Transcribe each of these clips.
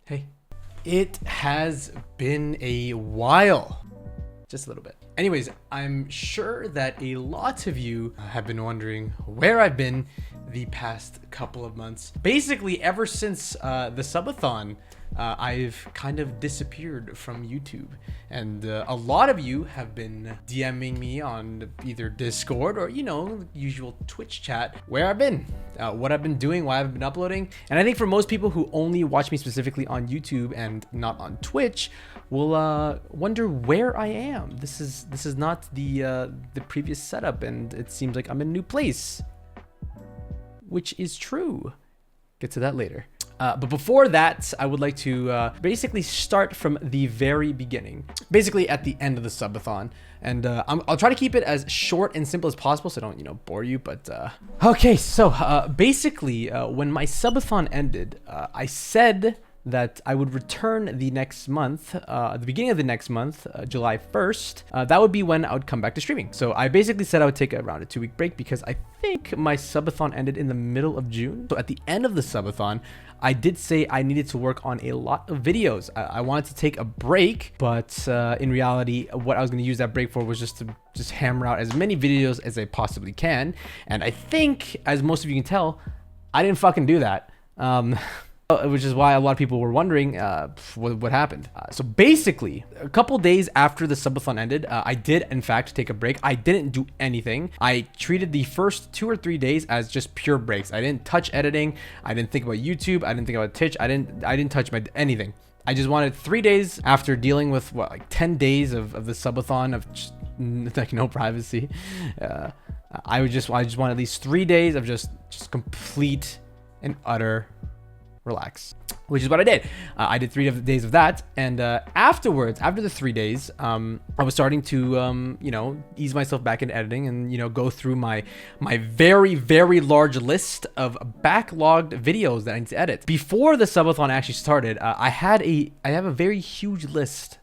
Hey, it has been a while, just a little bit. Anyways, I'm sure that a lot of you have been wondering where I've been the past couple of months. Basically, ever since the subathon, I've kind of disappeared from YouTube, and a lot of you have been DMing me on either Discord or, you know, the usual Twitch chat where I've been, what I've been doing, why I've been uploading. And I think for most people who only watch me specifically on YouTube and not on Twitch will wonder where I am. This is not the previous setup, and it seems like I'm in a new place, which is true. Get to that later. But before that, I would like to basically start from the very beginning, basically at the end of the subathon. And I'll try to keep it as short and simple as possible so I don't, you know, bore you. But okay, so basically, when my subathon ended, I said that I would return the next month, the beginning of the next month, July 1st. That would be when I would come back to streaming. So I basically said I would take around a 2-week break because I think my subathon ended in the middle of June. So at the end of the subathon, I did say I needed to work on a lot of videos. I wanted to take a break, but in reality, what I was going to use that break for was just to hammer out as many videos as I possibly can. And I think, as most of you can tell, I didn't fucking do that. Which is why a lot of people were wondering what happened. So basically, a couple days after the subathon ended, I did in fact take a break. I didn't do anything. I treated the first 2 or 3 days as just pure breaks. I didn't touch editing. I didn't think about YouTube. I didn't think about Twitch. I didn't touch anything. I just wanted 3 days after dealing with what, like 10 days of the subathon of just, like, no privacy. I just wanted at least 3 days of just complete and utter relax, which is what I did. I did 3 days of that, and afterwards, after the 3 days, I was starting to you know, ease myself back into editing and, you know, go through my very large list of backlogged videos that I need to edit. Before the subathon actually started, I have a very huge list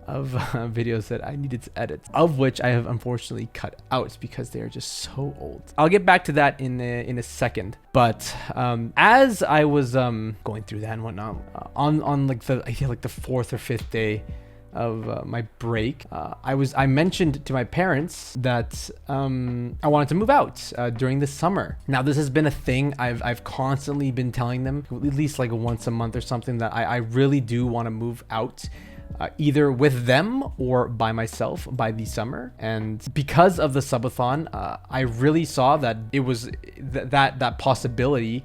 of videos that I needed to edit, of which I have unfortunately cut out because they're just so old. I'll get back to that in a second. But as I was going through that and whatnot, on like I feel like the 4th or 5th day of my break, I mentioned to my parents that I wanted to move out during the summer. Now, this has been a thing I've constantly been telling them, at least like once a month or something, that I really do want to move out. Either with them or by myself by the summer. And because of the subathon, I really saw that it was that possibility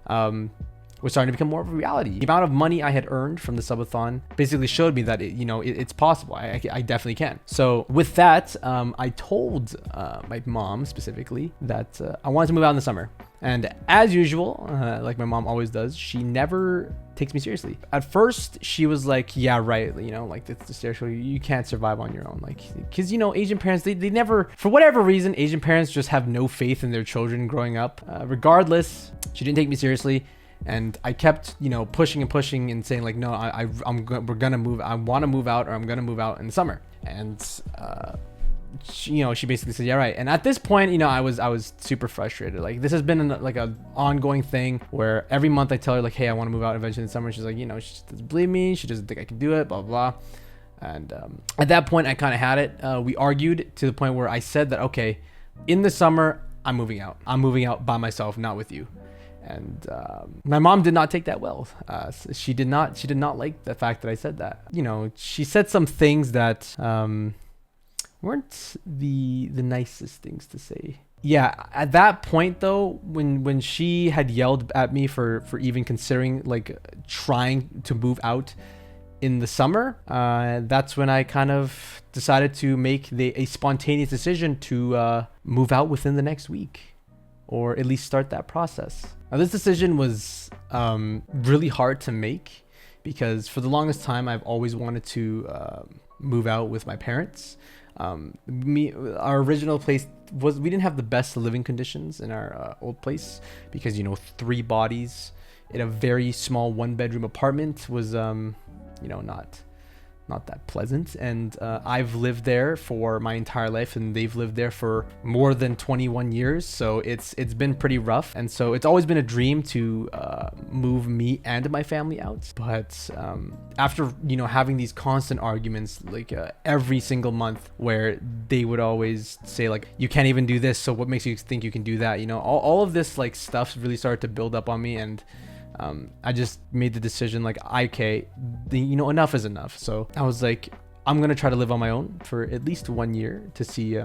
was starting to become more of a reality. The amount of money I had earned from the subathon basically showed me that it's possible. I definitely can. So with that, I told my mom specifically that I wanted to move out in the summer. And as usual, like my mom always does, she never takes me seriously. At first, she was like, yeah, right, you know, like it's the stereotype, you can't survive on your own. Like, because, you know, Asian parents, they never, for whatever reason, Asian parents just have no faith in their children growing up. Regardless, she didn't take me seriously. And I kept, you know, pushing and saying like, no, we're gonna move. I want to move out, or I'm gonna move out in the summer. And she basically said, yeah, right. And at this point, you know, I was super frustrated. Like, this has been like a ongoing thing where every month I tell her like, hey, I want to move out eventually in the summer. She's like, you know, she doesn't believe me. She doesn't think I can do it, blah, blah, blah. And at that point, I kind of had it. We argued to the point where I said that, okay, in the summer, I'm moving out. I'm moving out by myself, not with you. And my mom did not take that well. She did not like the fact that I said that. You know, she said some things that weren't the nicest things to say. Yeah, at that point though, when she had yelled at me for even considering like trying to move out in the summer, that's when I kind of decided to make a spontaneous decision to move out within the next week, or at least start that process. Now, this decision was really hard to make because for the longest time, I've always wanted to move out with my parents. Our original place we didn't have the best living conditions in our old place because, you know, 3 bodies in a very small 1-bedroom apartment was, you know, not that pleasant. And I've lived there for my entire life, and they've lived there for more than 21 years. So it's been pretty rough. And so it's always been a dream to move me and my family out. But after, you know, having these constant arguments, like every single month, where they would always say like, you can't even do this, so what makes you think you can do that? You know, all of this like stuff really started to build up on me. And I just made the decision like, okay, you know, enough is enough. So I was like, I'm gonna try to live on my own for at least 1 year to see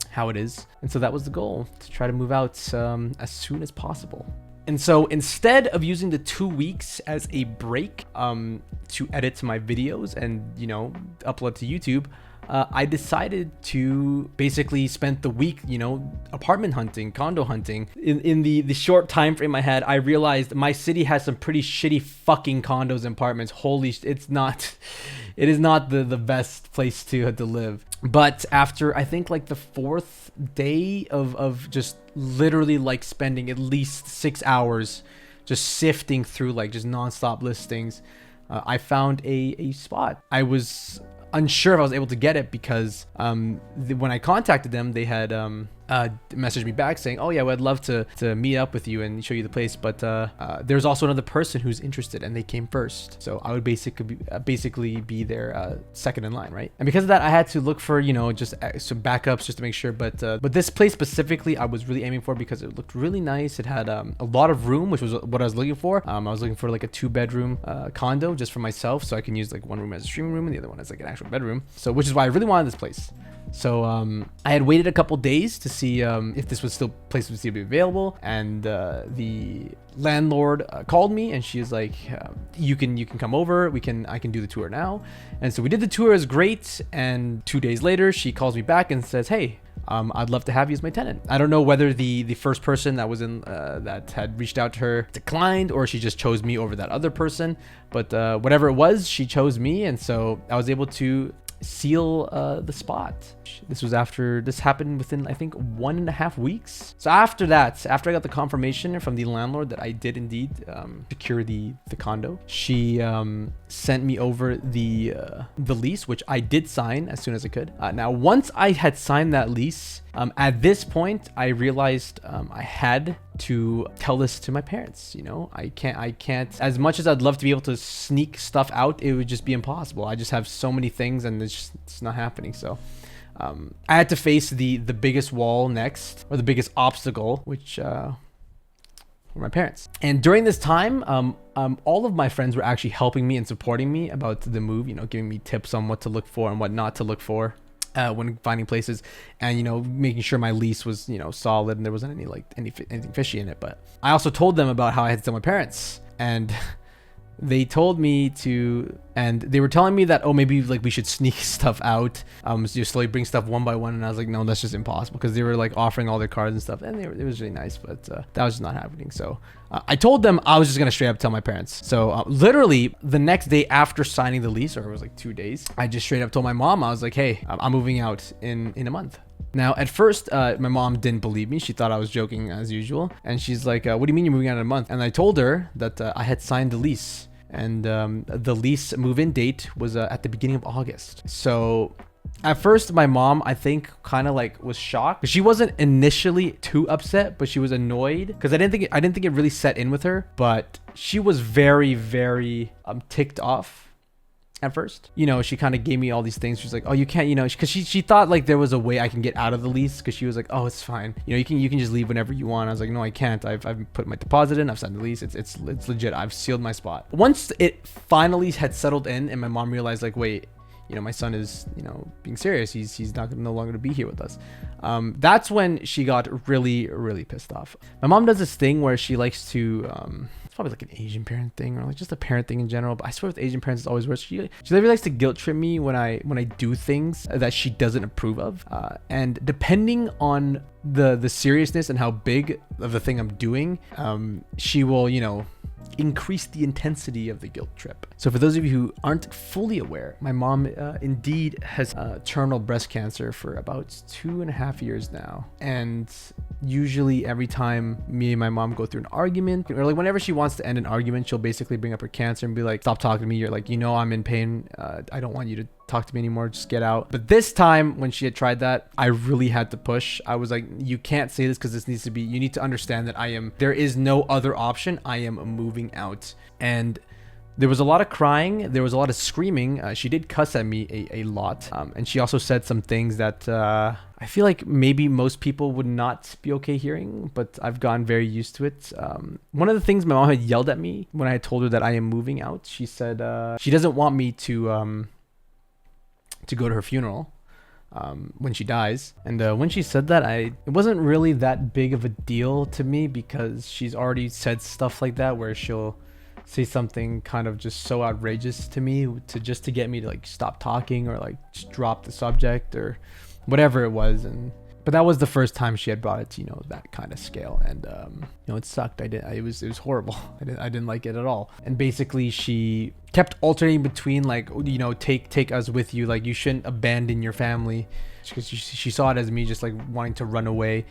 how it is. And so that was the goal, to try to move out as soon as possible. And so instead of using the 2 weeks as a break to edit my videos and, you know, upload to YouTube, I decided to basically spend the week, you know, apartment hunting, condo hunting. In the short time frame I had, I realized my city has some pretty shitty fucking condos and apartments. Holy, it is not the best place to live. But after, I think like the 4th day of just literally like spending at least 6 hours just sifting through like just nonstop listings, I found a spot. I was unsure if I was able to get it because when I contacted them, they had messaged me back saying, oh yeah, well, I'd love to meet up with you and show you the place, but there's also another person who's interested, and they came first, so I would basically be their second in line, right? And because of that, I had to look for, you know, just some backups just to make sure. But this place specifically I was really aiming for because it looked really nice. It had a lot of room, which was what I was looking for. I was looking for like a 2-bedroom condo just for myself, so I can use like one room as a streaming room and the other one as like an actual bedroom. So which is why I really wanted this place. So I had waited a couple days to see if this was still place would still be available, and the landlord called me, and she was like, you can come over, I can do the tour now. And so we did the tour. It was great. And 2 days later, she calls me back and says, hey, I'd love to have you as my tenant. I don't know whether the first person that was in that had reached out to her declined, or she just chose me over that other person, but whatever it was, she chose me. And so I was able to seal the spot. This happened within, I think, 1.5 weeks. So after that, after I got the confirmation from the landlord that I did indeed secure the condo, she sent me over the lease, which I did sign as soon as I could. Now, once I had signed that lease, at this point, I realized I had to tell this to my parents. You know, I can't, as much as I'd love to be able to sneak stuff out, it would just be impossible. I just have so many things, and it's not happening. So I had to face the biggest wall next, or the biggest obstacle, which were my parents. And during this time, all of my friends were actually helping me and supporting me about the move, you know, giving me tips on what to look for and what not to look for when finding places, and, you know, making sure my lease was, you know, solid and there wasn't anything fishy in it. But I also told them about how I had to tell my parents, and they told me to, and they were telling me that, oh, maybe like we should sneak stuff out, so you slowly bring stuff one by one. And I was like, no, that's just impossible, because they were like offering all their cards and stuff, and it was really nice, but that was just not happening. So I told them I was just gonna straight up tell my parents. So literally the next day after signing the lease, or it was like 2 days, I just straight up told my mom. I was like, hey, I'm moving out in a month. Now, at first, my mom didn't believe me. She thought I was joking as usual, and she's like, what do you mean you're moving out in a month? And I told her that I had signed the lease, and the lease move-in date was at the beginning of August. So at first, my mom, I think, kind of like was shocked. She wasn't initially too upset, but she was annoyed because I didn't think it really set in with her. But she was very, very ticked off at first. You know, she kind of gave me all these things. She's like, oh, you can't, you know, because she thought like there was a way I can get out of the lease, because she was like, oh, it's fine, you know, you can just leave whenever you want. I was like, no, I can't. I've put my deposit in, I've signed the lease, it's legit, I've sealed my spot. Once it finally had settled in, and my mom realized like, wait, you know, my son is, you know, being serious, he's no longer to be here with us, that's when she got really, really pissed off. My mom does this thing where she likes to it's probably like an Asian parent thing, or like just a parent thing in general, but I swear with Asian parents it's always worse. She really likes to guilt trip me when I do things that she doesn't approve of, and depending on the seriousness and how big of the thing I'm doing, she will, you know, increase the intensity of the guilt trip. So for those of you who aren't fully aware, my mom indeed has terminal breast cancer for about 2.5 years now. And usually every time me and my mom go through an argument, or like whenever she wants to end an argument, she'll basically bring up her cancer and be like, stop talking to me. You're like, you know, I'm in pain. I don't want you to talk to me anymore. Just get out. But this time when she had tried that, I really had to push. I was like, you can't say this because this needs to be, you need to understand that there is no other option. I am moving out. And there was a lot of crying. There was a lot of screaming. She did cuss at me a lot. And she also said some things that I feel like maybe most people would not be okay hearing, but I've gotten very used to it. One of the things my mom had yelled at me when I had told her that I am moving out, she said she doesn't want me to go to her funeral when she dies. And when she said that, it wasn't really that big of a deal to me because she's already said stuff like that where she'll say something kind of just so outrageous to me to get me to like stop talking or like just drop the subject or whatever it was. But that was the first time she had brought it to, you know, that kind of scale. And, you know, it sucked. It was horrible. I didn't like it at all. And basically she kept alternating between like, you know, take us with you. Like you shouldn't abandon your family, because she saw it as me just like wanting to run away.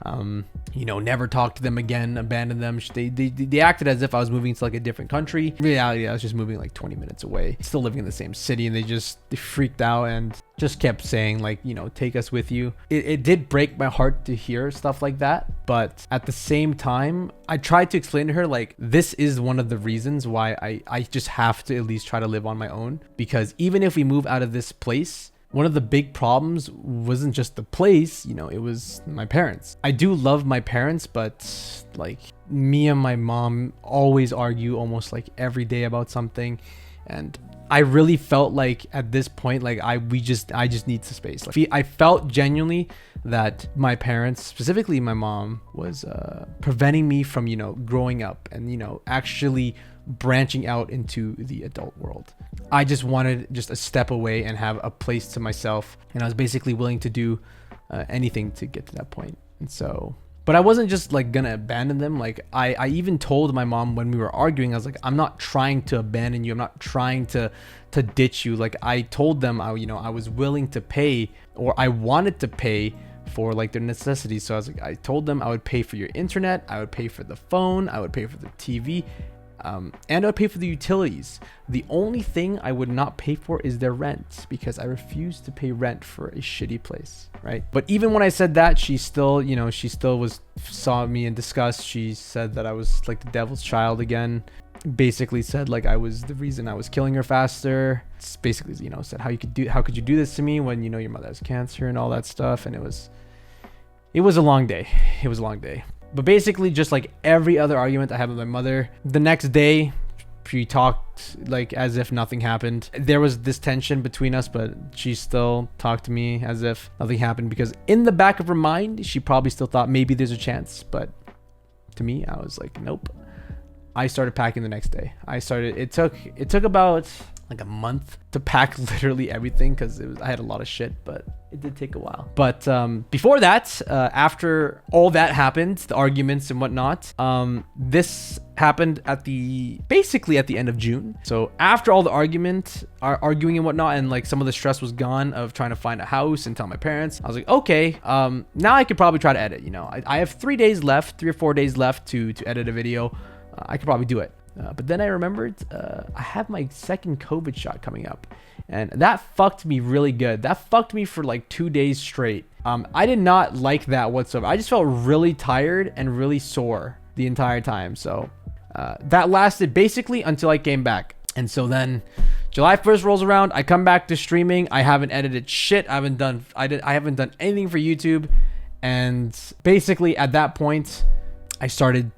You know, never talk to them again, abandon them. They acted as if I was moving to like a different country. In reality, I was just moving like 20 minutes away, still living in the same city. And they freaked out and just kept saying like, you know, take us with you. It did break my heart to hear stuff like that. But at the same time, I tried to explain to her like, this is one of the reasons why I just have to at least try to live on my own. Because even if we move out of this place, one of the big problems wasn't just the place, you know, it was my parents. I do love my parents, but like me and my mom always argue almost like every day about something. And I really felt like at this point, like I just need some space. Like I felt genuinely that my parents, specifically my mom, was preventing me from, you know, growing up and, you know, actually branching out into the adult world. I just wanted just a step away and have a place to myself. And I was basically willing to do anything to get to that point. And so, but I wasn't just like gonna abandon them. Like I even told my mom when we were arguing, I was like, I'm not trying to abandon you. I'm not trying to ditch you. Like I told them, I was willing to pay, or I wanted to pay for like their necessities. So I was like, I told them I would pay for your internet, I would pay for the phone, I would pay for the TV, and I would pay for the utilities. The only thing I would not pay for is their rent, because I refuse to pay rent for a shitty place, right? But even when I said that, she still saw me in disgust. She said that I was like the devil's child again. Basically said like I was the reason I was killing her faster. It's basically, you know, said how could you do this to me when you know your mother has cancer and all that stuff. And it was a long day. It was a long day. But basically, just like every other argument I had with my mother, the next day she talked like as if nothing happened. There was this tension between us, but she still talked to me as if nothing happened, because in the back of her mind, she probably still thought maybe there's a chance. But to me, I was like, nope. I started packing the next day. It took about like a month to pack literally everything, because I had a lot of shit, but it did take a while. But before that, after all that happened, the arguments and whatnot, this happened basically at the end of June. So after all the arguing and whatnot, and like some of the stress was gone of trying to find a house and tell my parents, I was like, okay, now I could probably try to edit. You know, I have 3 or 4 days left to edit a video. I could probably do it. But then I remembered I have my second COVID shot coming up, and that fucked me really good. That fucked me for like 2 days straight. I did not like that whatsoever. I just felt really tired and really sore the entire time. So that lasted basically until I came back. And so then July 1st rolls around. I come back to streaming. I haven't edited shit. I haven't done anything for YouTube. And basically at that point, I started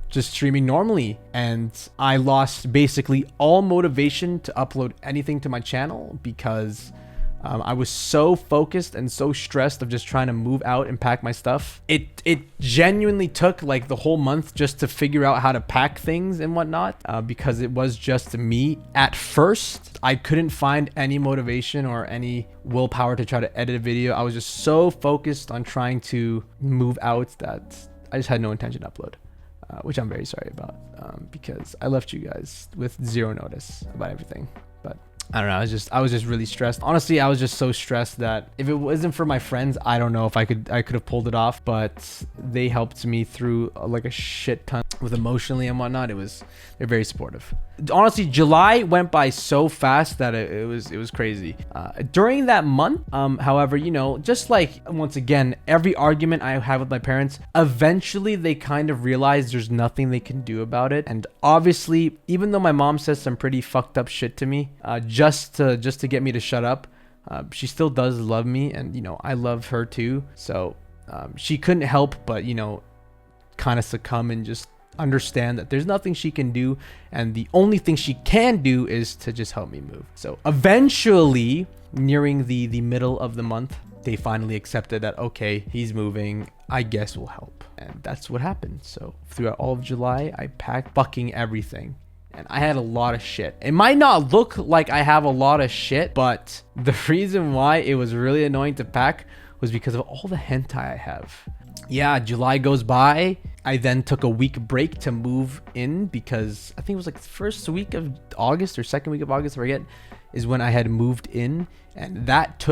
just streaming normally, and I lost basically all motivation to upload anything to my channel, because I was so focused and so stressed of just trying to move out and pack my stuff. It genuinely took like the whole month just to figure out how to pack things and whatnot, because it was just me. At first, I couldn't find any motivation or any willpower to try to edit a video. I was just so focused on trying to move out that I just had no intention to upload. which I'm very sorry about, because I left you guys with zero notice about everything. But I don't know. I was just really stressed. Honestly, I was just so stressed that if it wasn't for my friends, I don't know if I could have pulled it off. But they helped me through like a shit ton with emotionally and whatnot. They're very supportive. Honestly, July went by so fast that it was crazy. During that month, however, you know, just like once again, every argument I have with my parents, eventually they kind of realize there's nothing they can do about it. And obviously, even though my mom says some pretty fucked up shit to me, just to get me to shut up, she still does love me, and you know, I love her too. So she couldn't help but, you know, kind of succumb and just understand that there's nothing she can do, and the only thing she can do is to just help me move. So eventually, nearing the middle of the month, they finally accepted that, okay, he's moving, I guess we'll help. And that's what happened. So throughout all of July, I packed fucking everything. And I had a lot of shit. It might not look like I have a lot of shit, but the reason why it was really annoying to pack was because of all the hentai I have. Yeah, July goes by. I then took a week break to move in because I think it was like the first week of August or second week of August, I forget, is when I had moved in. And that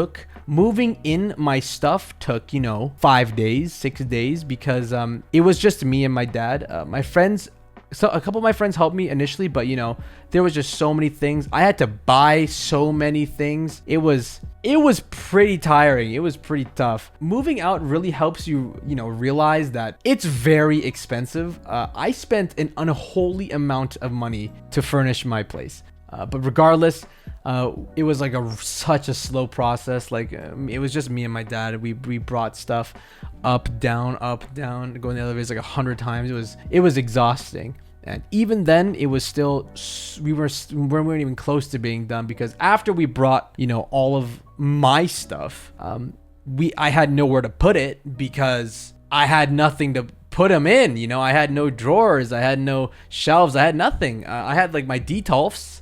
moving in my stuff took, you know, 5 days, 6 days, because it was just me and my dad. My friends, so a couple of my friends helped me initially, but you know, there was just so many things. I had to buy so many things. It was pretty tiring. It was pretty tough. Moving out really helps you, you know, realize that it's very expensive. I spent an unholy amount of money to furnish my place. But regardless, it was like such a slow process. Like it was just me and my dad. We brought stuff up, down, going the elevators like 100 times. It was exhausting. And even then, it was still, we weren't even close to being done, because after we brought, you know, all of my stuff, I had nowhere to put it because I had nothing to put them in. You know, I had no drawers, I had no shelves, I had nothing. I had like my detolfs.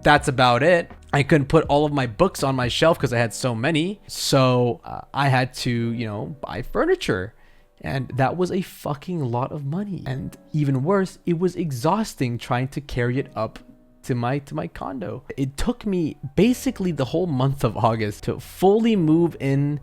That's about it. I couldn't put all of my books on my shelf because I had so many. So I had to, you know, buy furniture. And that was a fucking lot of money. And even worse, it was exhausting trying to carry it up to my condo. It took me basically the whole month of August to fully move in,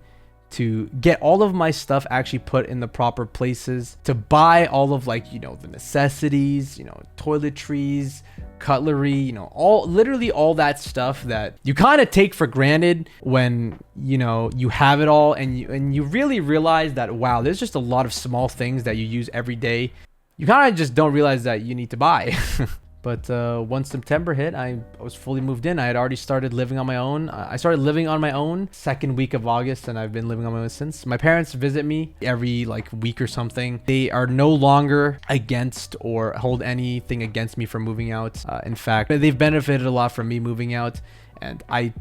to get all of my stuff actually put in the proper places, to buy all of, like, you know, the necessities, you know, toiletries, cutlery, you know, literally all that stuff that you kind of take for granted when, you know, you have it all, and you really realize that, wow, there's just a lot of small things that you use every day. You kind of just don't realize that you need to buy. But once September hit, I was fully moved in. I had already started living on my own. I started living on my own second week of August, and I've been living on my own since. My parents visit me every like week or something. They are no longer against or hold anything against me for moving out. In fact, they've benefited a lot from me moving out. And I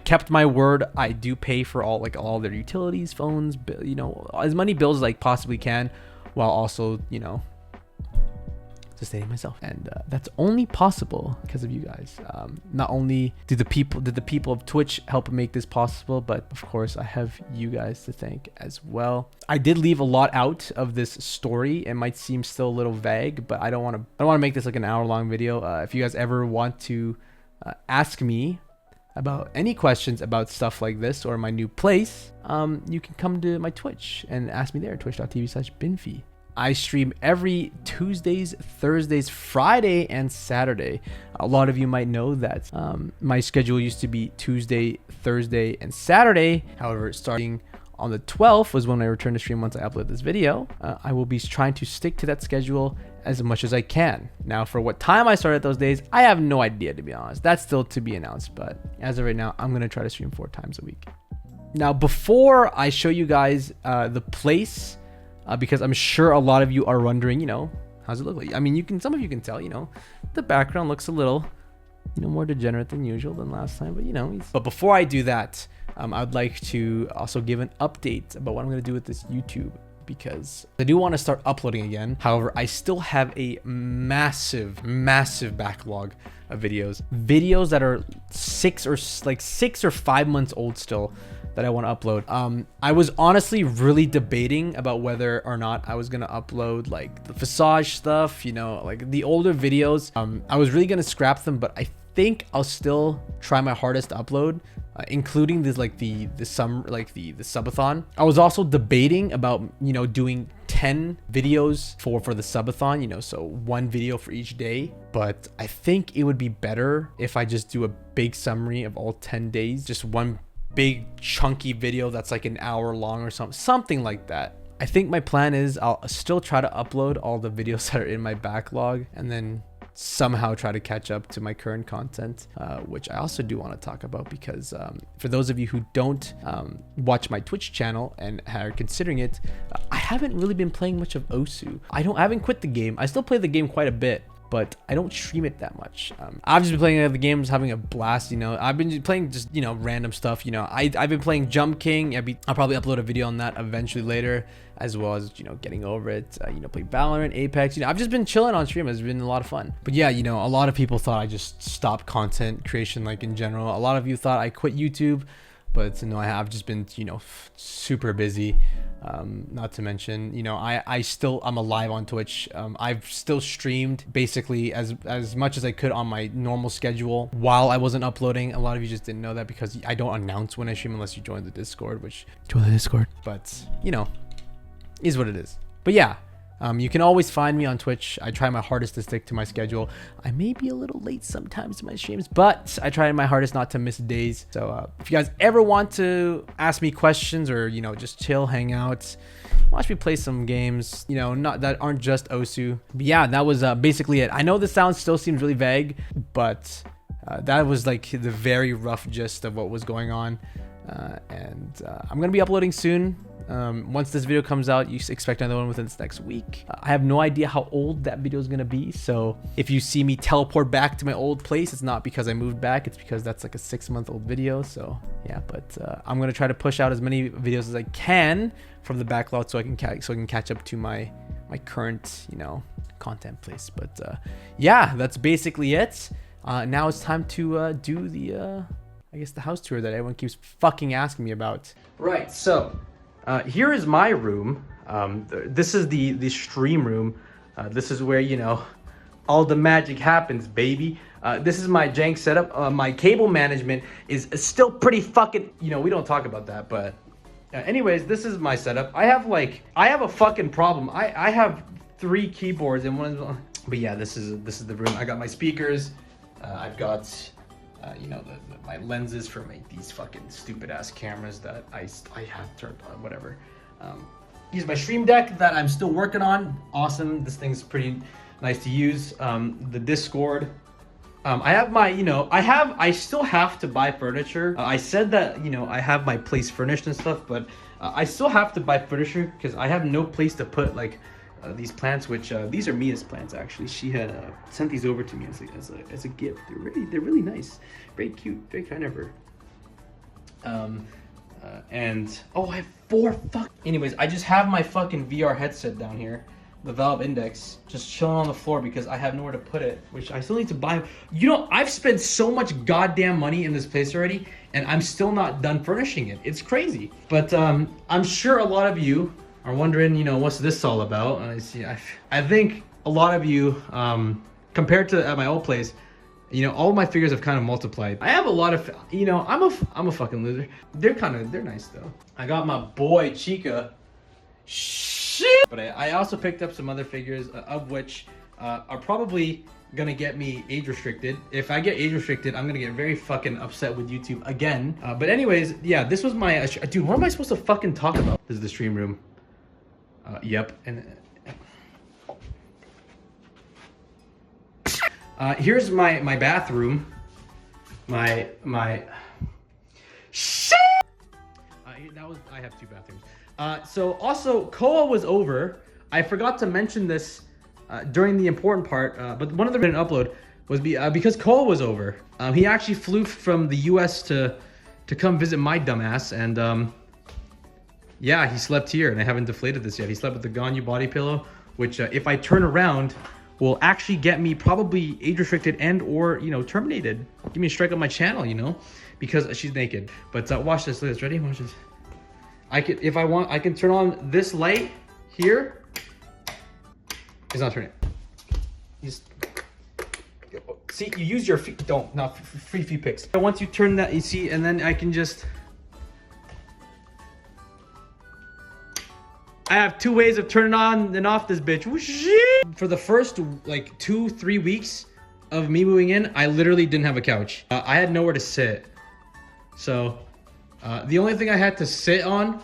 kept my word. I do pay for all their utilities, phones, you know, as many bills as I possibly can, while also, you know, sustaining myself. And that's only possible because of you guys. Not only did the people of Twitch help make this possible, but of course I have you guys to thank as well. I did leave a lot out of this story. It might seem still a little vague, but I don't want to make this like an hour-long video. If you guys ever want to ask me about any questions about stuff like this or my new place, you can come to my Twitch and ask me there, twitch.tv/binfy. I stream every Tuesdays, Thursdays, Friday, and Saturday. A lot of you might know that my schedule used to be Tuesday, Thursday, and Saturday. However, starting on the 12th was when I returned to stream once I upload this video. I will be trying to stick to that schedule as much as I can. Now, for what time I started those days, I have no idea, to be honest. That's still to be announced, but as of right now, I'm going to try to stream 4 times a week. Now, before I show you guys the place, because I'm sure a lot of you are wondering, you know, how's it look like? I mean, some of you can tell, you know, the background looks a little, you know, more degenerate than usual than last time, but you know. But before I do that, I'd like to also give an update about what I'm going to do with this YouTube, because I do want to start uploading again. However, I still have a massive backlog of videos that are 6 or 5 months old still, that I want to upload. I was honestly really debating about whether or not I was gonna upload like the Visage stuff, you know, like the older videos. I was really gonna scrap them, but I think I'll still try my hardest to upload, including this like the subathon. I was also debating about, you know, doing 10 videos for the subathon, you know, so one video for each day. But I think it would be better if I just do a big summary of all 10 days, just one big chunky video that's like an hour long or something like that. I think my plan is I'll still try to upload all the videos that are in my backlog and then somehow try to catch up to my current content, which I also do want to talk about because for those of you who don't watch my Twitch channel and are considering it, I haven't really been playing much of Osu. I haven't quit the game. I still play the game quite a bit, but I don't stream it that much. I've just been playing the games, having a blast, you know. I've been playing just, you know, random stuff, you know. I've been playing Jump King. I'll probably upload a video on that eventually later, as well as, you know, getting over it, you know, play Valorant, Apex, you know. I've just been chilling on stream. It's been a lot of fun. But yeah, you know, a lot of people thought I just stopped content creation, like in general. A lot of you thought I quit YouTube, but no, I have just been, you know, super busy. Not to mention, you know, I'm alive on Twitch. I've still streamed basically as much as I could on my normal schedule while I wasn't uploading. A lot of you just didn't know that because I don't announce when I stream unless you join the Discord, which join the Discord. But you know, is what it is. But yeah, you can always find me on Twitch. I try my hardest to stick to my schedule. I may be a little late sometimes to my streams, but I try my hardest not to miss days. So if you guys ever want to ask me questions or, you know, just chill, hang out, watch me play some games, you know, not that aren't just Osu. But yeah, that was basically it. I know the sound still seems really vague, but that was like the very rough gist of what was going on. And I'm gonna be uploading soon. Once this video comes out, you expect another one within this next week. I have no idea how old that video is gonna be, so if you see me teleport back to my old place, it's not because I moved back, it's because that's like a 6-month-old video. So yeah, but I'm gonna try to push out as many videos as I can from the backlog so I can catch up to my current, you know, content place. But yeah, that's basically it. Now it's time to do the I guess the house tour that everyone keeps fucking asking me about. Right, so here is my room. This is the stream room. This is where, you know, all the magic happens, baby. This is my jank setup. My cable management is still pretty fucking, you know, we don't talk about that, but anyways, this is my setup. I have a fucking problem. I have 3 keyboards and one is, but yeah, this is the room. I got my speakers. I've got you know, my lenses for these fucking stupid ass cameras that I have turned on, whatever. Here's my stream deck that I'm still working on. Awesome, this thing's pretty nice to use. The Discord. I have my, you know, I still have to buy furniture. I said that, you know, I have my place furnished and stuff, but I still have to buy furniture because I have no place to put like these plants, which these are Mia's plants actually. She had sent these over to me as a gift. They're really nice, very cute, very kind of her. And oh, I have 4 anyways, I just have my fucking VR headset down here, the Valve Index, just chilling on the floor because I have nowhere to put it, which I still need to buy. You know, I've spent so much goddamn money in this place already and I'm still not done furnishing it. It's crazy. But I'm sure a lot of you are wondering, you know, what's this all about? I think a lot of you, compared to at my old place, you know, all my figures have kind of multiplied. I have a lot of, you know, I'm a fucking loser. They're nice though. I got my boy Chica. Shit. But I also picked up some other figures, of which are probably gonna get me age restricted. If I get age restricted, I'm gonna get very fucking upset with YouTube again. But anyways, yeah, this was my, dude, what am I supposed to fucking talk about? This is the stream room. Yep, and here's my bathroom. My shit. I have 2 bathrooms. So also Koa was over. I forgot to mention this during the important part, but one of the didn't upload was because Koa was over. He actually flew from the US to come visit my dumbass, and yeah, he slept here, and I haven't deflated this yet. He slept with the Ganyu body pillow, which if I turn around, will actually get me probably age restricted and or, you know, terminated. Give me a strike on my channel, you know, because she's naked. But watch this, Liz. Ready? Watch this. I can, if I want, I can turn on this light here. It's not turning. Just see, you use your feet. Don't, not free feet picks. Once you turn that, you see, and then I can just. I have 2 ways of turning on and off this bitch. For the first like 2-3 weeks of me moving in, I literally didn't have a couch. I had nowhere to sit. So the only thing I had to sit on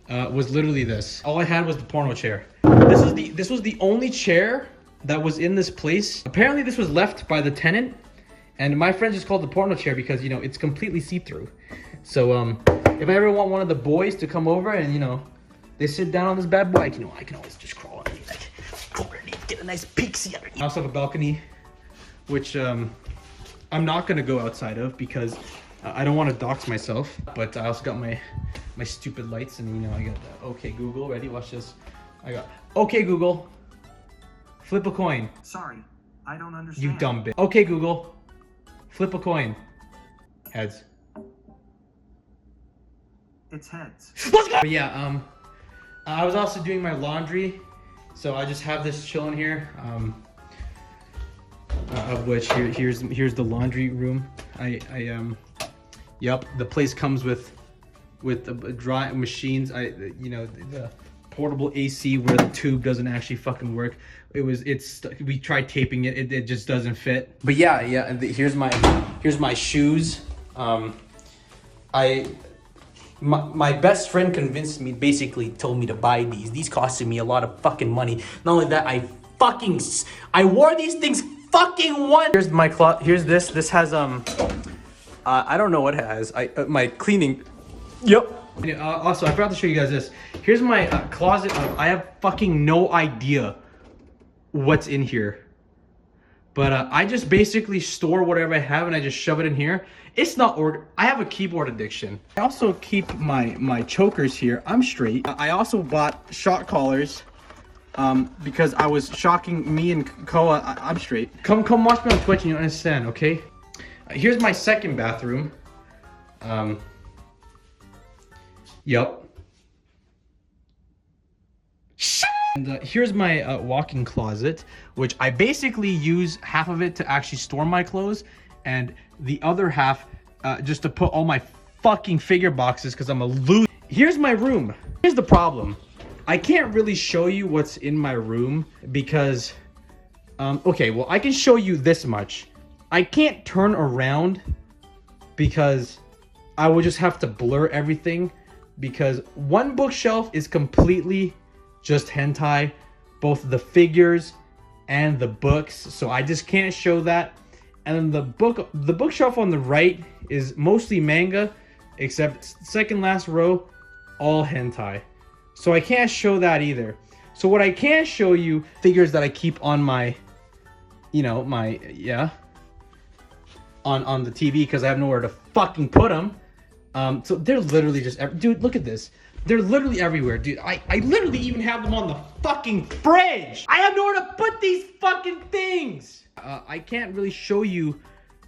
was literally this. All I had was the porno chair. This was the only chair that was in this place. Apparently this was left by the tenant, and my friends just called the porno chair because, you know, it's completely see-through. So if I ever want one of the boys to come over and, you know, they sit down on this bad boy, I can always just crawl underneath, like, go underneath, get a nice peek-see underneath. I also have a balcony, which I'm not gonna go outside of because I don't want to dox myself. But I also got my stupid lights, and, you know, I got okay Google. Ready? Watch this. I got okay Google. Flip a coin. Sorry, I don't understand. You dumb bitch. Okay Google. Flip a coin. Heads. It's heads. Let's go. But yeah, I was also doing my laundry, so I just have this chilling here. Of which here's the laundry room. Yep, the place comes with dry machines. You know, the portable AC where the tube doesn't actually fucking work. We tried taping it. It just doesn't fit. But yeah. Here's my shoes. My best friend convinced me, basically told me to buy these. These costed me a lot of fucking money. Not only that, I wore these things fucking once. Here's my cloth. Here's this. This has I don't know what it has. My cleaning. Yep. Also, I forgot to show you guys this. Here's my closet. I have fucking no idea what's in here. But I just basically store whatever I have and I just shove it in here. It's not ordered. I have a keyboard addiction. I also keep my chokers here. I'm straight. I also bought shock collars because I was shocking me and Koa. I'm straight. Come watch me on Twitch and you understand, okay? Here's my second bathroom. Yup. And here's my walk-in closet, which I basically use half of it to actually store my clothes, and the other half just to put all my fucking figure boxes because I'm a loser. Here's my room. Here's the problem. I can't really show you what's in my room because, okay, well, I can show you this much. I can't turn around because I would just have to blur everything, because one bookshelf is completely just hentai, both the figures and the books, so I just can't show that. And then the bookshelf on the right is mostly manga, except second last row, all hentai. So I can't show that either. So what I can show you, figures that I keep on my, you know, on the TV because I have nowhere to fucking put them. So they're literally just, dude, look at this. They're literally everywhere, dude. I literally even have them on the fucking fridge. I have nowhere to put these fucking things. I can't really show you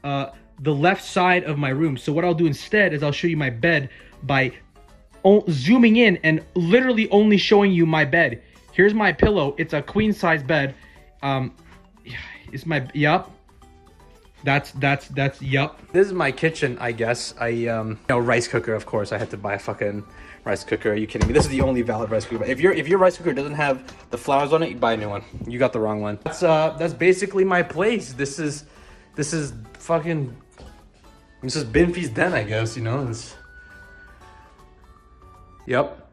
the left side of my room. So what I'll do instead is I'll show you my bed by zooming in and literally only showing you my bed. Here's my pillow. It's a queen size bed. It's my, yup. That's yup. This is my kitchen, I guess. You know, rice cooker, of course. I had to buy a fucking rice cooker. Are you kidding me? This is the only valid rice cooker. If your rice cooker doesn't have the flowers on it, you buy a new one. You got the wrong one. That's basically my place. This is fucking, this is Binfi's den, I guess, you know. Yep.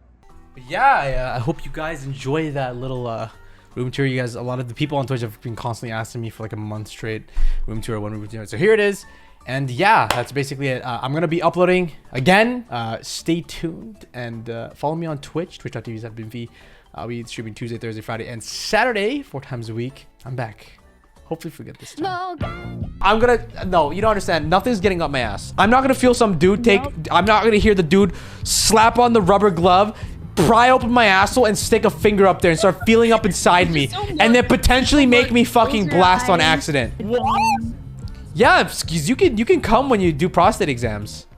But yeah, I hope you guys enjoy that little room tour. You guys, a lot of the people on Twitch have been constantly asking me for like a month straight room tour, one room tour. So here it is. And yeah, that's basically it. I'm going to be uploading again. Stay tuned and follow me on Twitch, twitch.tv/binfi. I'll be streaming Tuesday, Thursday, Friday, and Saturday, 4 times a week. I'm back. Hopefully forget this time. No, you don't understand. Nothing's getting up my ass. I'm not going to feel some dude I'm not going to hear the dude slap on the rubber glove, pry open my asshole and stick a finger up there and start feeling up inside me, and then potentially make me fucking blast on accident. Yeah, excuse you can come when you do prostate exams.